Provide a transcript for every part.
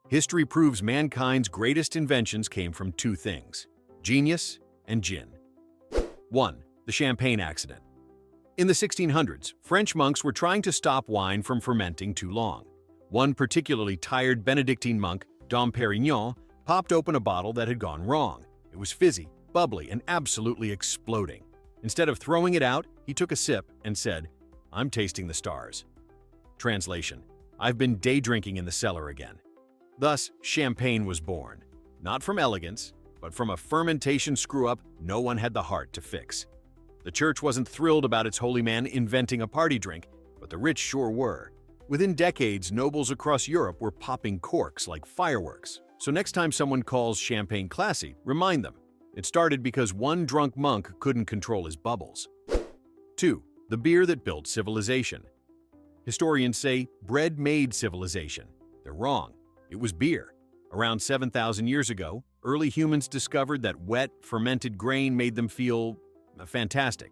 History proves mankind's greatest inventions came from two things: genius and gin. 1. The champagne accident. In the 1600s, French monks were trying to stop wine from fermenting too long. One particularly tired Benedictine monk, Dom Perignon, popped open a bottle that had gone wrong. It was fizzy, bubbly, and absolutely exploding. Instead of throwing it out, he took a sip and said, "I'm tasting the stars." Translation: I've been day drinking in the cellar again. Thus, champagne was born, not from elegance, but from a fermentation screw-up no one had the heart to fix. The church wasn't thrilled about its holy man inventing a party drink, but the rich sure were. Within decades, nobles across Europe were popping corks like fireworks. So next time someone calls champagne classy, remind them, it started because one drunk monk couldn't control his bubbles. 2. The beer that built civilization. Historians say bread made civilization. They're wrong. It was beer. Around 7,000 years ago, early humans discovered that wet, fermented grain made them feel fantastic.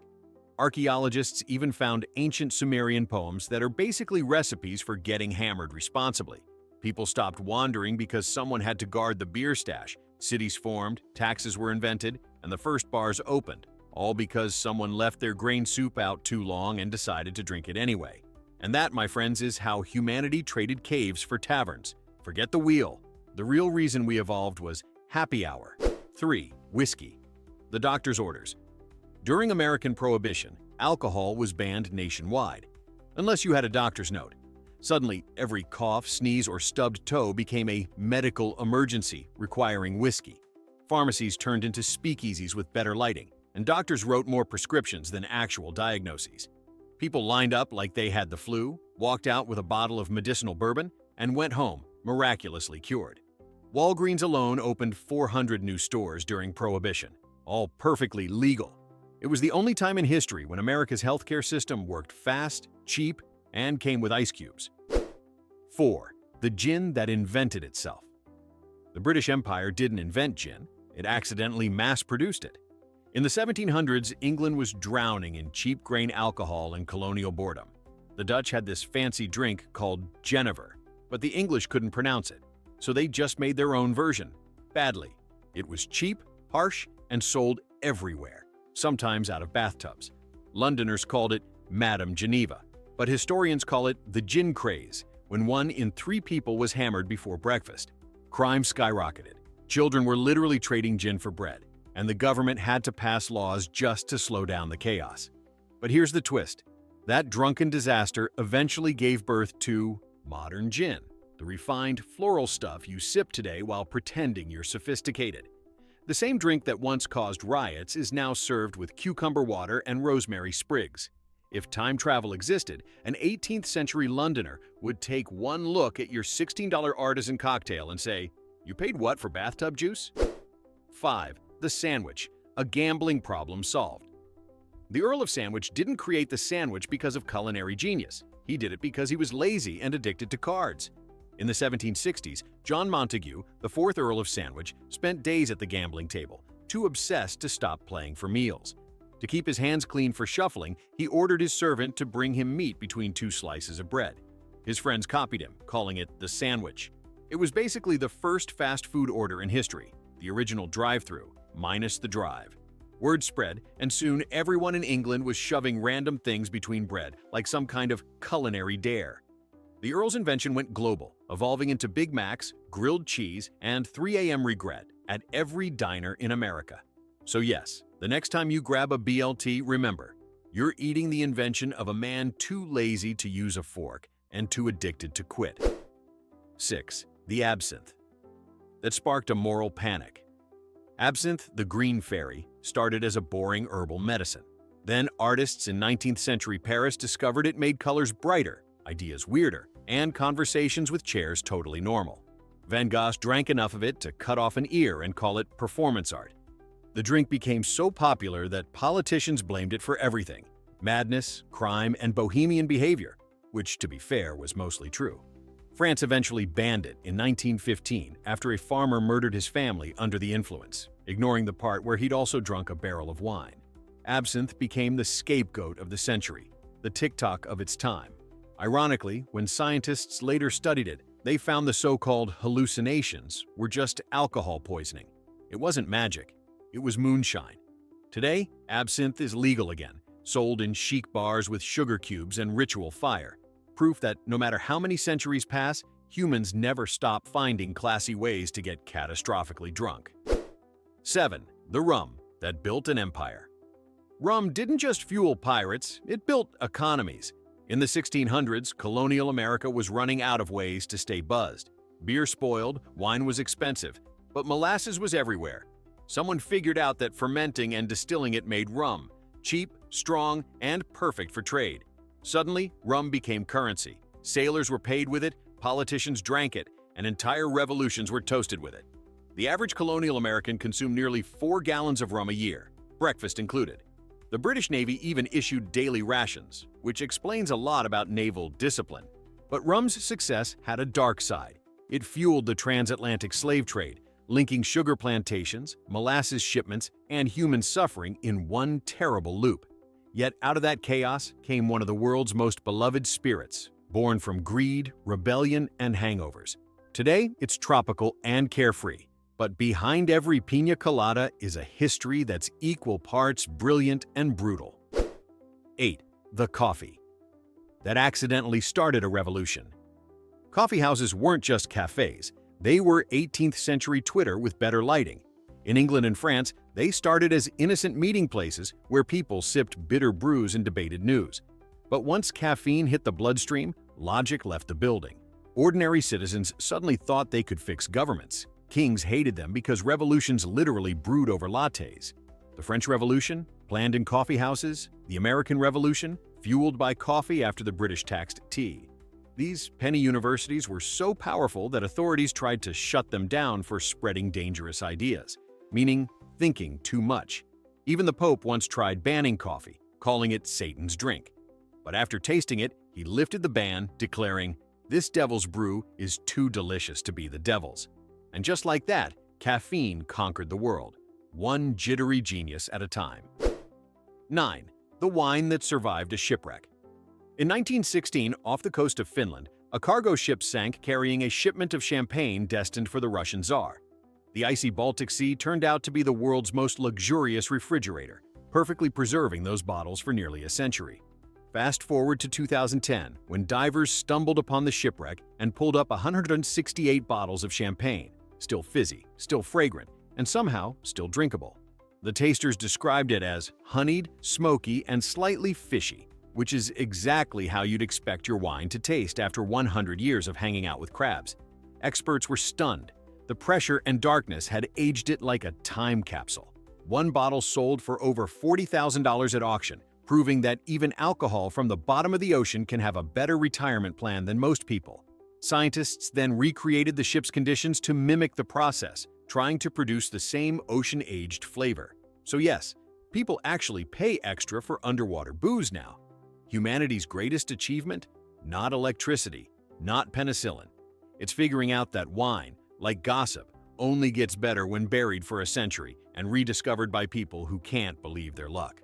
Archaeologists even found ancient Sumerian poems that are basically recipes for getting hammered responsibly. People stopped wandering because someone had to guard the beer stash. Cities formed, taxes were invented, and the first bars opened, all because someone left their grain soup out too long and decided to drink it anyway. And that, my friends, is how humanity traded caves for taverns. Forget the wheel. The real reason we evolved was happy hour. 3. Whiskey. The doctor's orders. During American Prohibition, alcohol was banned nationwide, unless you had a doctor's note. Suddenly, every cough, sneeze, or stubbed toe became a medical emergency requiring whiskey. Pharmacies turned into speakeasies with better lighting, and doctors wrote more prescriptions than actual diagnoses. People lined up like they had the flu, walked out with a bottle of medicinal bourbon, and went home, miraculously cured. Walgreens alone opened 400 new stores during Prohibition, all perfectly legal. It was the only time in history when America's healthcare system worked fast, cheap, and came with ice cubes. 4. The gin that invented itself. The British Empire didn't invent gin, it accidentally mass-produced it. In the 1700s, England was drowning in cheap grain alcohol and colonial boredom. The Dutch had this fancy drink called Genever, but the English couldn't pronounce it, so they just made their own version. Badly. It was cheap, harsh, and sold everywhere, sometimes out of bathtubs. Londoners called it Madame Geneva, but historians call it the gin craze, when 1 in 3 people was hammered before breakfast. Crime skyrocketed. Children were literally trading gin for bread, and the government had to pass laws just to slow down the chaos. But here's the twist. That drunken disaster eventually gave birth to modern gin, the refined floral stuff you sip today while pretending you're sophisticated. The same drink that once caused riots is now served with cucumber water and rosemary sprigs. If time travel existed, an 18th century Londoner would take one look at your $16 artisan cocktail and say, "You paid what for bathtub juice?" 5. The sandwich, a gambling problem solved. The Earl of Sandwich didn't create the sandwich because of culinary genius. He did it because he was lazy and addicted to cards. In the 1760s, John Montagu, the 4th Earl of Sandwich, spent days at the gambling table, too obsessed to stop playing for meals. To keep his hands clean for shuffling, he ordered his servant to bring him meat between 2 slices of bread. His friends copied him, calling it the sandwich. It was basically the first fast food order in history, the original drive-thru, minus the drive. Word spread, and soon everyone in England was shoving random things between bread, like some kind of culinary dare. The Earl's invention went global, evolving into Big Macs, grilled cheese, and 3 a.m. regret at every diner in America. So yes, the next time you grab a BLT, remember, you're eating the invention of a man too lazy to use a fork and too addicted to quit. 6. The absinthe. That sparked a moral panic. Absinthe, the green fairy, started as a boring herbal medicine. Then artists in 19th century Paris discovered it made colors brighter, ideas weirder, and conversations with chairs totally normal. Van Gogh drank enough of it to cut off an ear and call it performance art. The drink became so popular that politicians blamed it for everything: madness, crime, and bohemian behavior, which, to be fair, was mostly true. France eventually banned it in 1915 after a farmer murdered his family under the influence, ignoring the part where he'd also drunk a barrel of wine. Absinthe became the scapegoat of the century, the TikTok of its time. Ironically, when scientists later studied it, They found the so-called hallucinations were just alcohol poisoning. It wasn't magic. It was moonshine. Today, absinthe is legal again, sold in chic bars with sugar cubes and ritual fire. Proof that no matter how many centuries pass, humans never stop finding classy ways to get catastrophically drunk. 7. The rum that built an empire. Rum didn't just fuel pirates, it built economies. In the 1600s, colonial America was running out of ways to stay buzzed. Beer spoiled, wine was expensive, but molasses was everywhere. Someone figured out that fermenting and distilling it made rum, cheap, strong, and perfect for trade. Suddenly, rum became currency. Sailors were paid with it, politicians drank it, and entire revolutions were toasted with it. The average colonial American consumed nearly 4 gallons of rum a year, breakfast included. The British Navy even issued daily rations, which explains a lot about naval discipline. But rum's success had a dark side. It fueled the transatlantic slave trade, linking sugar plantations, molasses shipments, and human suffering in one terrible loop. Yet out of that chaos came one of the world's most beloved spirits, born from greed, rebellion, and hangovers. Today, it's tropical and carefree. But behind every piña colada is a history that's equal parts brilliant and brutal. 8. The coffee that accidentally started a revolution. Coffee houses weren't just cafes. They were 18th century Twitter with better lighting. In England and France, they started as innocent meeting places where people sipped bitter brews and debated news. But once caffeine hit the bloodstream, logic left the building. Ordinary citizens suddenly thought they could fix governments. Kings hated them because revolutions literally brewed over lattes. The French Revolution, planned in coffee houses. The American Revolution, fueled by coffee after the British taxed tea. These penny universities were so powerful that authorities tried to shut them down for spreading dangerous ideas, meaning thinking too much. Even the Pope once tried banning coffee, calling it Satan's drink. But after tasting it, he lifted the ban, declaring, "This devil's brew is too delicious to be the devil's." And just like that, caffeine conquered the world, one jittery genius at a time. 9. The wine that survived a shipwreck. In 1916, off the coast of Finland, a cargo ship sank carrying a shipment of champagne destined for the Russian Tsar. The icy Baltic Sea turned out to be the world's most luxurious refrigerator, perfectly preserving those bottles for nearly a century. Fast forward to 2010, when divers stumbled upon the shipwreck and pulled up 168 bottles of champagne. Still fizzy, still fragrant, and somehow still drinkable. The tasters described it as honeyed, smoky, and slightly fishy, which is exactly how you'd expect your wine to taste after 100 years of hanging out with crabs. Experts were stunned. The pressure and darkness had aged it like a time capsule. One bottle sold for over $40,000 at auction, proving that even alcohol from the bottom of the ocean can have a better retirement plan than most people. Scientists then recreated the ship's conditions to mimic the process, trying to produce the same ocean-aged flavor. So yes, people actually pay extra for underwater booze now. Humanity's greatest achievement? Not electricity, not penicillin. It's figuring out that wine, like gossip, only gets better when buried for a century and rediscovered by people who can't believe their luck.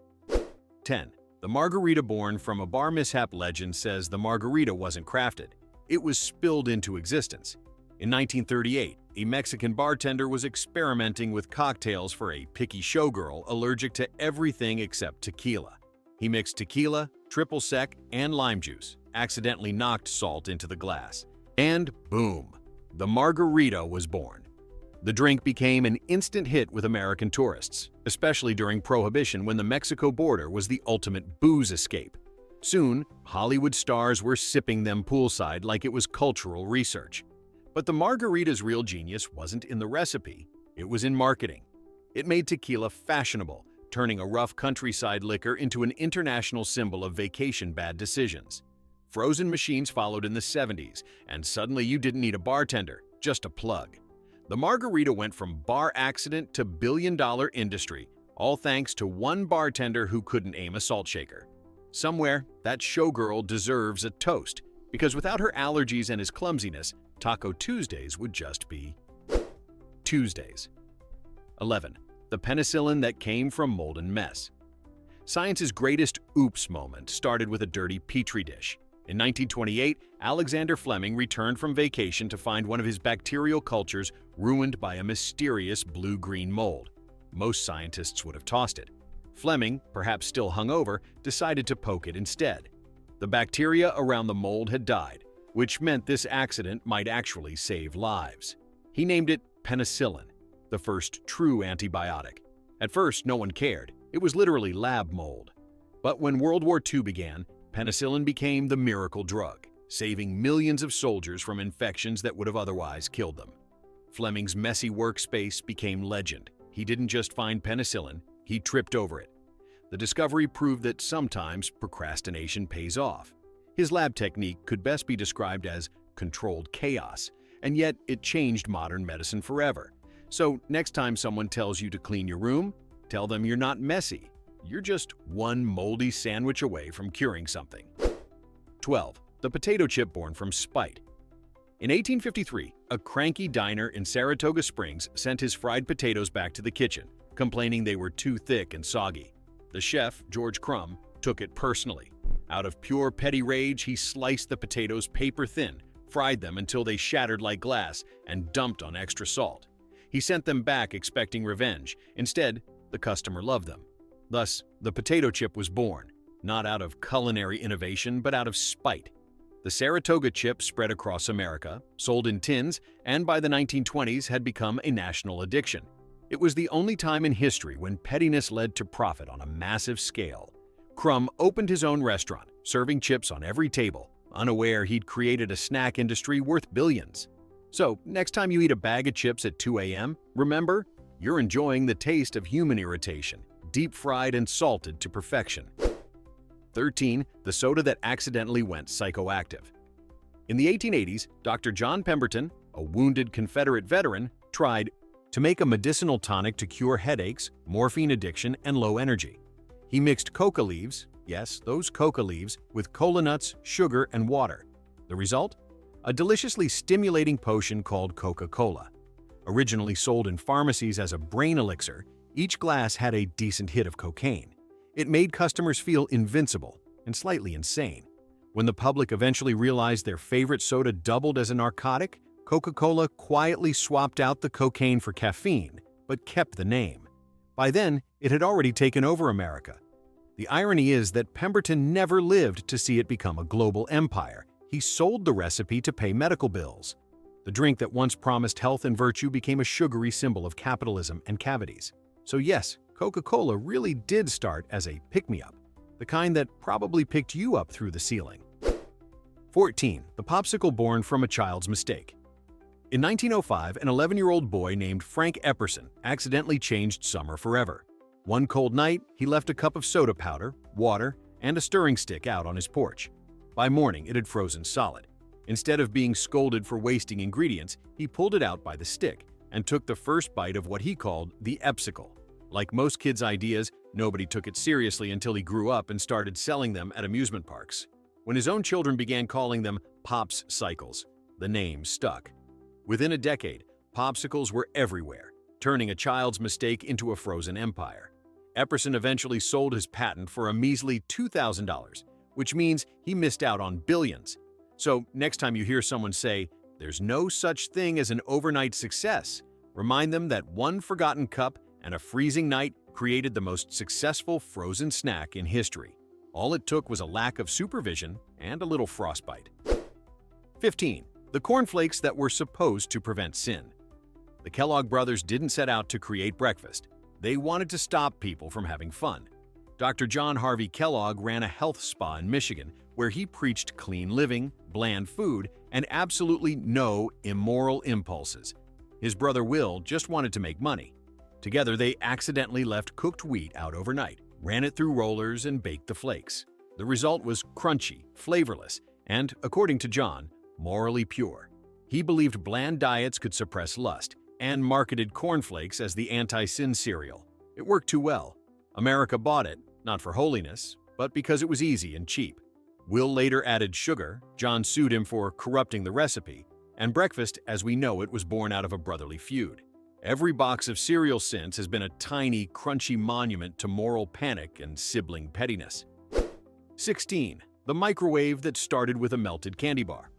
10. The margarita born from a bar mishap legend says the margarita wasn't crafted. It was spilled into existence. In 1938, a Mexican bartender was experimenting with cocktails for a picky showgirl allergic to everything except tequila. He mixed tequila, triple sec, and lime juice, accidentally knocked salt into the glass. And boom, the margarita was born. The drink became an instant hit with American tourists, especially during Prohibition when the Mexico border was the ultimate booze escape. Soon, Hollywood stars were sipping them poolside like it was cultural research. But the margarita's real genius wasn't in the recipe, it was in marketing. It made tequila fashionable, turning a rough countryside liquor into an international symbol of vacation bad decisions. Frozen machines followed in the 70s, and suddenly you didn't need a bartender, just a plug. The margarita went from bar accident to billion-dollar industry, all thanks to one bartender who couldn't aim a salt shaker. Somewhere, that showgirl deserves a toast, because without her allergies and his clumsiness, Taco Tuesdays would just be Tuesdays. 11. The penicillin that came from molten mess. Science's greatest oops moment started with a dirty petri dish. In 1928, Alexander Fleming returned from vacation to find one of his bacterial cultures ruined by a mysterious blue-green mold. Most scientists would have tossed it. Fleming, perhaps still hungover, decided to poke it instead. The bacteria around the mold had died, which meant this accident might actually save lives. He named it Penicillin, the first true antibiotic. At first, no one cared. It was literally lab mold. But when World War II began, penicillin became the miracle drug, saving millions of soldiers from infections that would have otherwise killed them. Fleming's messy workspace became legend. He didn't just find penicillin, he tripped over it. The discovery proved that sometimes procrastination pays off. His lab technique could best be described as controlled chaos, and yet it changed modern medicine forever. So next time someone tells you to clean your room, tell them you're not messy. You're just one moldy sandwich away from curing something. 12. The potato chip born from spite. In 1853, a cranky diner in Saratoga Springs sent his fried potatoes back to the kitchen, complaining they were too thick and soggy. The chef, George Crumb, took it personally. Out of pure petty rage, he sliced the potatoes paper thin, fried them until they shattered like glass, and dumped on extra salt. He sent them back expecting revenge. Instead, the customer loved them. Thus, the potato chip was born, not out of culinary innovation, but out of spite. The Saratoga chip spread across America, sold in tins, and by the 1920s had become a national addiction. It was the only time in history when pettiness led to profit on a massive scale. Crumb opened his own restaurant, serving chips on every table, unaware he'd created a snack industry worth billions. So, next time you eat a bag of chips at 2 a.m., remember, you're enjoying the taste of human irritation, deep-fried and salted to perfection. 13. The soda that accidentally went psychoactive. In the 1880s, Dr. John Pemberton, a wounded Confederate veteran, tried to make a medicinal tonic to cure headaches, morphine addiction, and low energy. He mixed coca leaves, yes, those coca leaves, with cola nuts, sugar, and water. The result? A deliciously stimulating potion called Coca-Cola. Originally sold in pharmacies as a brain elixir, each glass had a decent hit of cocaine. It made customers feel invincible and slightly insane. When the public eventually realized their favorite soda doubled as a narcotic, Coca-Cola quietly swapped out the cocaine for caffeine, but kept the name. By then, it had already taken over America. The irony is that Pemberton never lived to see it become a global empire. He sold the recipe to pay medical bills. The drink that once promised health and virtue became a sugary symbol of capitalism and cavities. So yes, Coca-Cola really did start as a pick-me-up, the kind that probably picked you up through the ceiling. 14. The popsicle born from a child's mistake. In 1905, an 11-year-old boy named Frank Epperson accidentally changed summer forever. One cold night, he left a cup of soda powder, water, and a stirring stick out on his porch. By morning, it had frozen solid. Instead of being scolded for wasting ingredients, he pulled it out by the stick and took the first bite of what he called the Epsicle. Like most kids' ideas, nobody took it seriously until he grew up and started selling them at amusement parks. When his own children began calling them Pops Cycles, the name stuck. Within a decade, popsicles were everywhere, turning a child's mistake into a frozen empire. Epperson eventually sold his patent for a measly $2,000, which means he missed out on billions. So next time you hear someone say, "There's no such thing as an overnight success," remind them that one forgotten cup and a freezing night created the most successful frozen snack in history. All it took was a lack of supervision and a little frostbite. 15. The cornflakes that were supposed to prevent sin. The Kellogg brothers didn't set out to create breakfast. They wanted to stop people from having fun. Dr. John Harvey Kellogg ran a health spa in Michigan where he preached clean living, bland food, and absolutely no immoral impulses. His brother Will just wanted to make money. Together, they accidentally left cooked wheat out overnight, ran it through rollers, and baked the flakes. The result was crunchy, flavorless, and, according to John, morally pure. He believed bland diets could suppress lust and marketed cornflakes as the anti-sin cereal. It worked too well. America bought it, not for holiness, but because it was easy and cheap. Will later added sugar, John sued him for corrupting the recipe, and breakfast as we know it was born out of a brotherly feud. Every box of cereal since has been a tiny, crunchy monument to moral panic and sibling pettiness. 16. the microwave that started with a melted candy bar.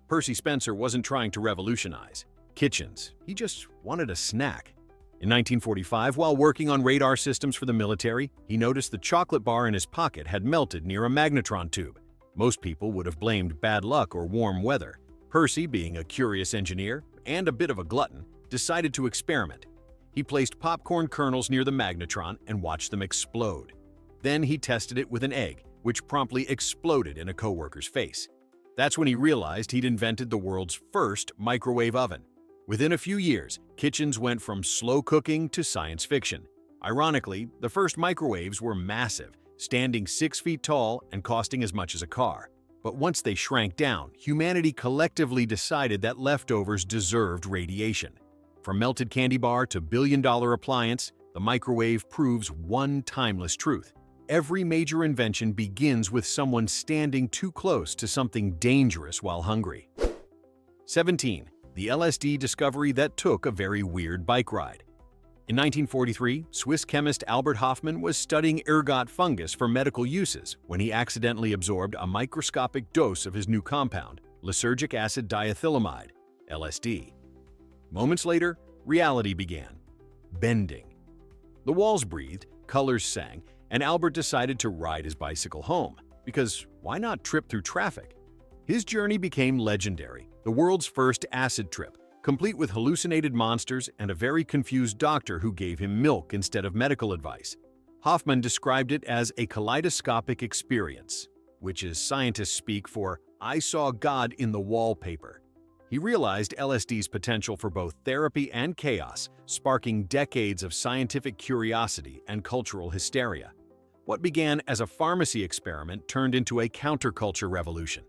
Percy Spencer wasn't trying to revolutionize kitchens, he just wanted a snack. In 1945, while working on radar systems for the military, he noticed the chocolate bar in his pocket had melted near a magnetron tube. Most people would have blamed bad luck or warm weather. Percy, being a curious engineer and a bit of a glutton, decided to experiment. He placed popcorn kernels near the magnetron and watched them explode. Then he tested it with an egg, which promptly exploded in a coworker's face. That's when he realized he'd invented the world's first microwave oven. Within a few years, kitchens went from slow cooking to science fiction. Ironically, the first microwaves were massive, standing 6 feet tall and costing as much as a car. But once they shrank down, humanity collectively decided that leftovers deserved radiation. From melted candy bar to billion-dollar appliance, the microwave proves one timeless truth. Every major invention begins with someone standing too close to something dangerous while hungry. 17. The LSD discovery that took a very weird bike ride. In 1943, Swiss chemist Albert Hofmann was studying ergot fungus for medical uses when he accidentally absorbed a microscopic dose of his new compound, lysergic acid diethylamide, LSD. Moments later, reality began. Bending. The walls breathed, colors sang, and Albert decided to ride his bicycle home, because why not trip through traffic? His journey became legendary, the world's first acid trip, complete with hallucinated monsters and a very confused doctor who gave him milk instead of medical advice. Hoffman described it as a kaleidoscopic experience, which is scientists speak for "I saw God in the wallpaper." He realized LSD's potential for both therapy and chaos, sparking decades of scientific curiosity and cultural hysteria. What began as a pharmacy experiment turned into a counterculture revolution.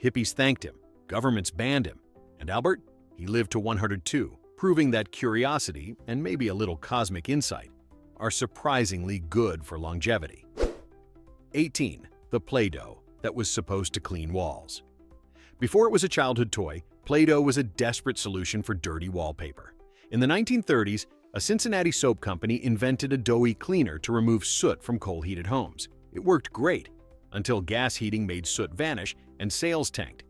Hippies thanked him, governments banned him, and Albert? He lived to 102, proving that curiosity, and maybe a little cosmic insight, are surprisingly good for longevity. 18. The Play-Doh that was supposed to clean walls. Before it was a childhood toy, Play-Doh was a desperate solution for dirty wallpaper. In the 1930s, a Cincinnati soap company invented a doughy cleaner to remove soot from coal-heated homes. It worked great, until gas heating made soot vanish and sales tanked.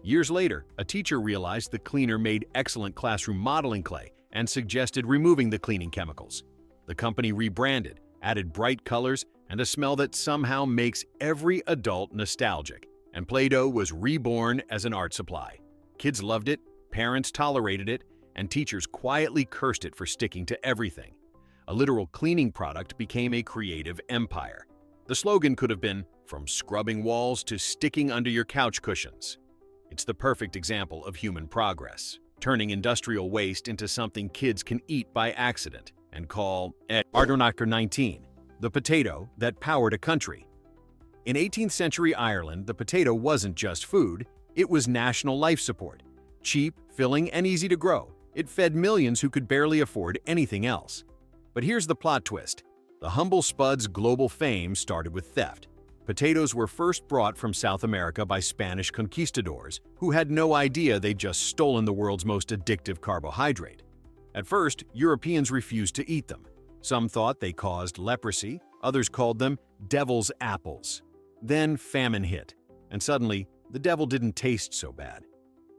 Years later, a teacher realized the cleaner made excellent classroom modeling clay and suggested removing the cleaning chemicals. The company rebranded, added bright colors, and a smell that somehow makes every adult nostalgic, and Play-Doh was reborn as an art supply. Kids loved it, parents tolerated it, and teachers quietly cursed it for sticking to everything. A literal cleaning product became a creative empire. The slogan could have been, "From scrubbing walls to sticking under your couch cushions." It's the perfect example of human progress, turning industrial waste into something kids can eat by accident and call Drunken 19, the potato that powered a country. In 18th century Ireland, the potato wasn't just food, it was national life support. Cheap, filling, and easy to grow, it fed millions who could barely afford anything else. But here's the plot twist. The humble spud's global fame started with theft. Potatoes were first brought from South America by Spanish conquistadors, who had no idea they'd just stolen the world's most addictive carbohydrate. At first, Europeans refused to eat them. Some thought they caused leprosy, others called them devil's apples. Then famine hit, and suddenly, the devil didn't taste so bad.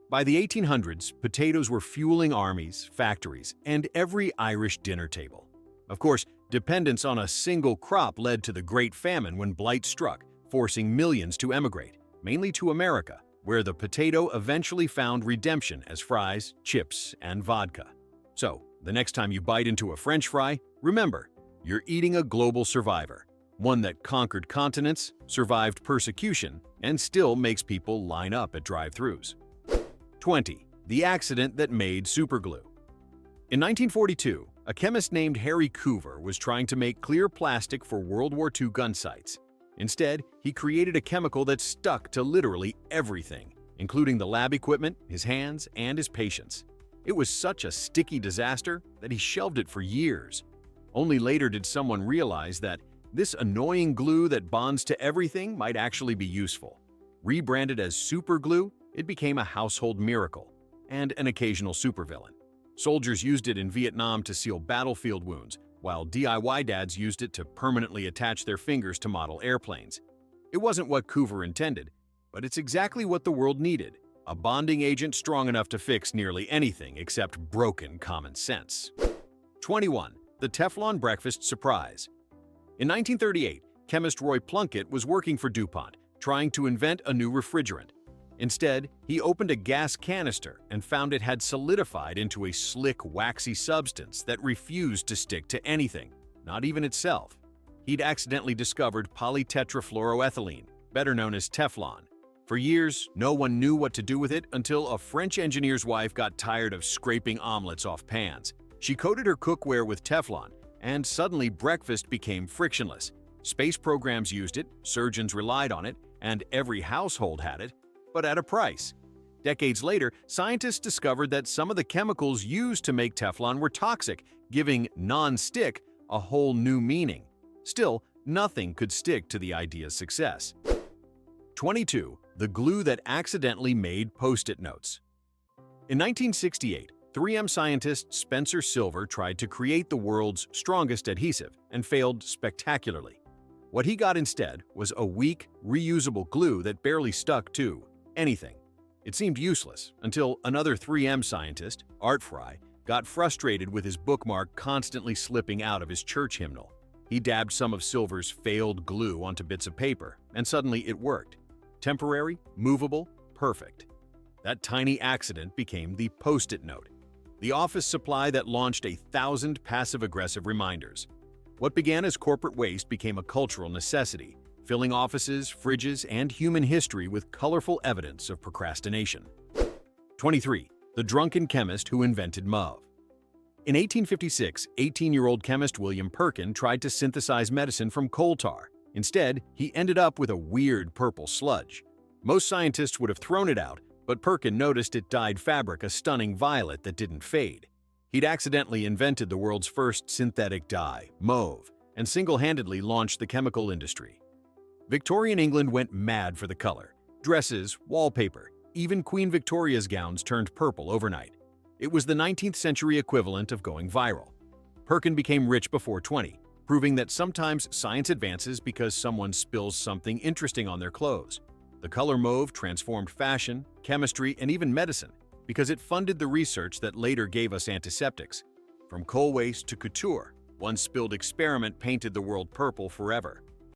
By the 1800s, potatoes were fueling armies, factories, and every Irish dinner table. Of course, dependence on a single crop led to the Great Famine when blight struck, forcing millions to emigrate, mainly to America, where the potato eventually found redemption as fries, chips, and vodka. So, the next time you bite into a French fry, remember, you're eating a global survivor, one that conquered continents, survived persecution, and still makes people line up at drive-thrus. 20. The accident that made superglue. In 1942, a chemist named Harry Coover was trying to make clear plastic for World War II gun sights. Instead, he created a chemical that stuck to literally everything, including the lab equipment, his hands, and his patients. It was such a sticky disaster that he shelved it for years. Only later did someone realize that this annoying glue that bonds to everything might actually be useful. Rebranded as superglue, it became a household miracle and an occasional supervillain. Soldiers used it in Vietnam to seal battlefield wounds, while DIY dads used it to permanently attach their fingers to model airplanes. It wasn't what Coover intended, but it's exactly what the world needed, a bonding agent strong enough to fix nearly anything except broken common sense. 21. The Teflon Breakfast Surprise. In 1938, chemist Roy Plunkett was working for DuPont, trying to invent a new refrigerant. Instead, he opened a gas canister and found it had solidified into a slick, waxy substance that refused to stick to anything, not even itself. He'd accidentally discovered polytetrafluoroethylene, better known as Teflon. For years, no one knew what to do with it until a French engineer's wife got tired of scraping omelets off pans. She coated her cookware with Teflon, and suddenly breakfast became frictionless. Space programs used it, surgeons relied on it, and every household had it, but at a price. Decades later, scientists discovered that some of the chemicals used to make Teflon were toxic, giving non-stick a whole new meaning. Still, nothing could stick to the idea's success. 22. The glue that accidentally made Post-it notes. In 1968, 3M scientist Spencer Silver tried to create the world's strongest adhesive and failed spectacularly. What he got instead was a weak, reusable glue that barely stuck to anything. It seemed useless until another 3M scientist, Art Fry, got frustrated with his bookmark constantly slipping out of his church hymnal. He dabbed some of Silver's failed glue onto bits of paper, and suddenly it worked. Temporary, movable, perfect. That tiny accident became the Post-it note, the office supply that launched 1,000 passive-aggressive reminders. What began as corporate waste became a cultural necessity, filling offices, fridges, and human history with colorful evidence of procrastination. 23. The Drunken Chemist Who Invented Mauve. In 1856, 18-year-old chemist William Perkin tried to synthesize medicine from coal tar. Instead, he ended up with a weird purple sludge. Most scientists would have thrown it out, but Perkin noticed it dyed fabric a stunning violet that didn't fade. He'd accidentally invented the world's first synthetic dye, mauve, and single-handedly launched the chemical industry. Victorian England went mad for the color. Dresses, wallpaper, even Queen Victoria's gowns turned purple overnight. It was the 19th century equivalent of going viral. Perkin became rich before 20, proving that sometimes science advances because someone spills something interesting on their clothes. The color mauve transformed fashion, chemistry, and even medicine because it funded the research that later gave us antiseptics. From coal waste to couture, one spilled experiment painted the world purple forever.